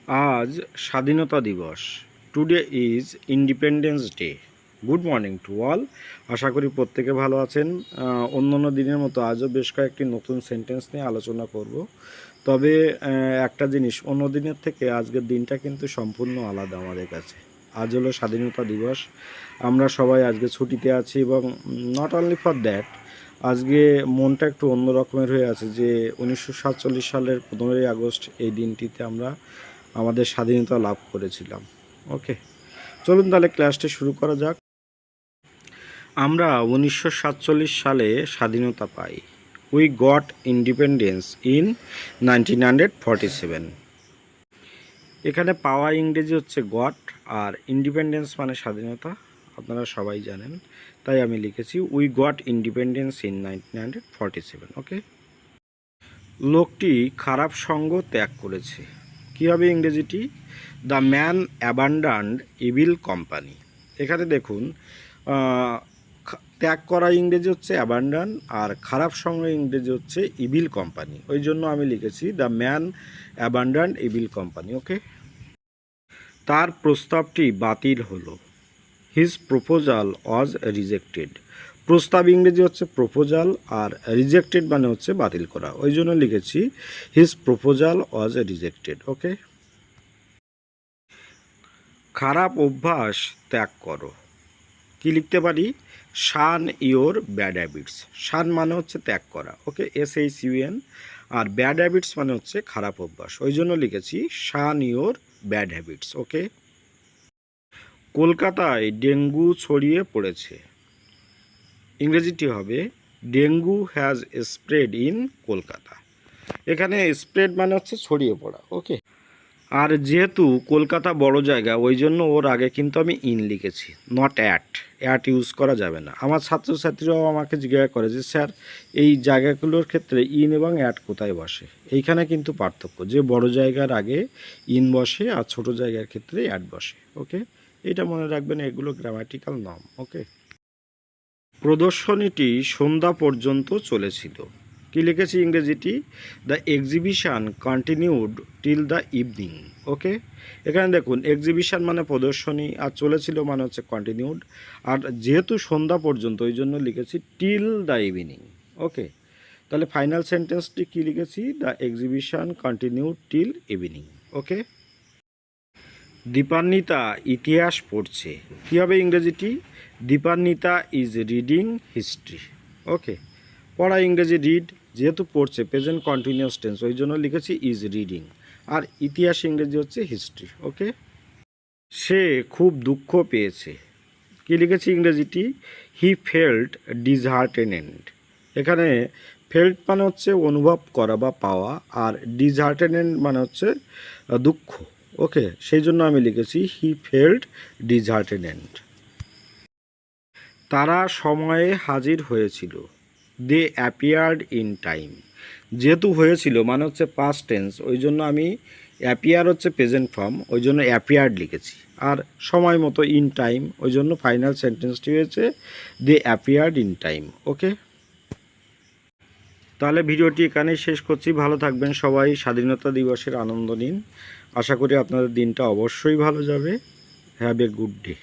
আজ স্বাধীনতা দিবস। Today is Independence Day. Good morning to all. আশা করি প্রত্যেকে ভালো আছেন। অন্যান্য দিনের মতো আজও বেশ কয়েকটি নতুন সেন্টেন্স নিয়ে আলোচনা করব। তবে একটা জিনিস, অন্য দিনের থেকে আজকের দিনটা কিন্তু সম্পূর্ণ আলাদা আমাদের কাছে। আজ হলো স্বাধীনতা দিবস। আমরা সবাই আজকে ছুটিতে আছি এবং নট অনলি ফর দ্যাট, আজকে মনটা একটু অন্য রকমের হয়ে আছে যে 1947 সালের 15ই আগস্ট এই দিনটিতে আমরা আমাদের স্বাধীনতা লাভ করেছিলাম। ওকে, চলুন তাহলে ক্লাসটা শুরু করা যাক। আমরা 1947 সালে স্বাধীনতা পাই। We got independence in 1947। এখানে পাওয়া ইংরেজি হচ্ছে গট, আর ইন্ডিপেন্ডেন্স মানে স্বাধীনতা, আপনারা সবাই জানেন, তাই আমি লিখেছি we got independence in 1947। Okay, লোকটি খারাপ সঙ্গ ত্যাগ করেছে। কী হবে ইংরেজিটি? The man abandoned evil company. এখানে দেখুন, ত্যাগ করা ইংরেজি হচ্ছে অ্যাবান্ডান, আর খারাপ সঙ্গ ইংরেজি হচ্ছে ইভিল কোম্পানি। ওই জন্য আমি লিখেছি the man abandoned evil company. Okay, তার প্রস্তাবটি বাতিল হলো। His proposal was rejected. প্রস্তাব ইংরেজি হচ্ছে প্রপোজাল, আর রিজেক্টেড মানে হচ্ছে বাতিল করা। ওই জন্য লিখেছি হিজ প্রপোজাল ওয়াজ রিজেক্টেড। ওকে, খারাপ অভ্যাস ত্যাগ করো। কি লিখতে পারি? শান ইওর ব্যাড হ্যাবিটস। শান মানে হচ্ছে ত্যাগ করা। ওকে, SHUN। আর ব্যাড হ্যাবিটস মানে হচ্ছে খারাপ অভ্যাস। ওই জন্য লিখেছি শান ইওর ব্যাড হ্যাবিটস। ওকে, কলকাতায় ডেঙ্গু ছড়িয়ে পড়েছে। ইংরেজিটি হবে dengue has spread in Kolkata. এখানে স্প্রেড মানে হচ্ছে ছড়িয়ে পড়া। ওকে, আর যেহেতু কলকাতা বড় জায়গা, ওই জন্য ওর আগে কিন্তু আমি ইন লিখেছি, নট অ্যাট ইউজ করা যাবে না। আমার ছাত্রছাত্রীরাও আমাকে জিজ্ঞাসা করে যে স্যার, এই জায়গাগুলোর ক্ষেত্রে ইন এবং অ্যাট কোথায় বসে? এইখানে কিন্তু পার্থক্য, যে বড় জায়গার আগে ইন বসে আর ছোট জায়গার ক্ষেত্রে অ্যাট বসে। ওকে, এটা মনে রাখবেন, এগুলো গ্রামাটিক্যাল নর্ম। ওকে, প্রদর্শনীটি সন্ধ্যা পর্যন্ত চলেছিল। কি লিখেছি ইংরেজিটি? The exhibition continued till the evening. Okay, এখানে দেখুন, এক্সিবিশন মানে প্রদর্শনী, আর চলেছিল মানে হচ্ছে কন্টিনিউড, আর যেহেতু সন্ধ্যা পর্যন্ত ওই জন্য লিখেছি টিল দ্য ইভিনিং। ওকে, তাহলে ফাইনাল সেন্টেন্সটি কি লিখেছি? The exhibition continued till evening. Okay, Dipanwita ইতিহাস পড়ছে। কী হবে ইংরেজিটি? Dipanwita is reading history. Okay, পড়া ইংরেজি রিড, যেহেতু পড়ছে প্রেজেন্ট কন্টিনিউয়াস টেন্স, ওই জন্য লিখেছি ইজ রিডিং, আর ইতিহাস ইংরেজি হচ্ছে হিস্ট্রি। ওকে, সে খুব দুঃখ পেয়েছে। কি লিখেছি ইংরেজিটি? He felt ডিসহার্টেনেড। এখানে ফেল্ট মানে হচ্ছে অনুভব করা বা পাওয়া, আর ডিসহার্টেনেড মানে হচ্ছে দুঃখ। ওকে, সেই জন্য আমি লিখেছি হি ফেল্ট ডিসহার্টেনেড। তারা সময়ে হাজির হয়েছিল। দে অ্যাপিয়ার্ড ইন টাইম। যেহেতু হয়েছিল মানে হচ্ছে পাস্ট টেন্স, ওই জন্য আমি অ্যাপিয়ার হচ্ছে প্রেজেন্ট ফর্ম, ওই জন্য অ্যাপিয়ার্ড লিখেছি, আর সময় মতো ইন টাইম, ওই জন্য ফাইনাল সেন্টেন্সটি হয়েছে দে অ্যাপিয়ার্ড ইন টাইম। ওকে, তাহলে ভিডিওটি এখানেই শেষ করছি। ভালো থাকবেন সবাই, স্বাধীনতা দিবসের আনন্দ নিন। আশা করি আপনাদের দিনটা অবশ্যই ভালো যাবে। Have a good day.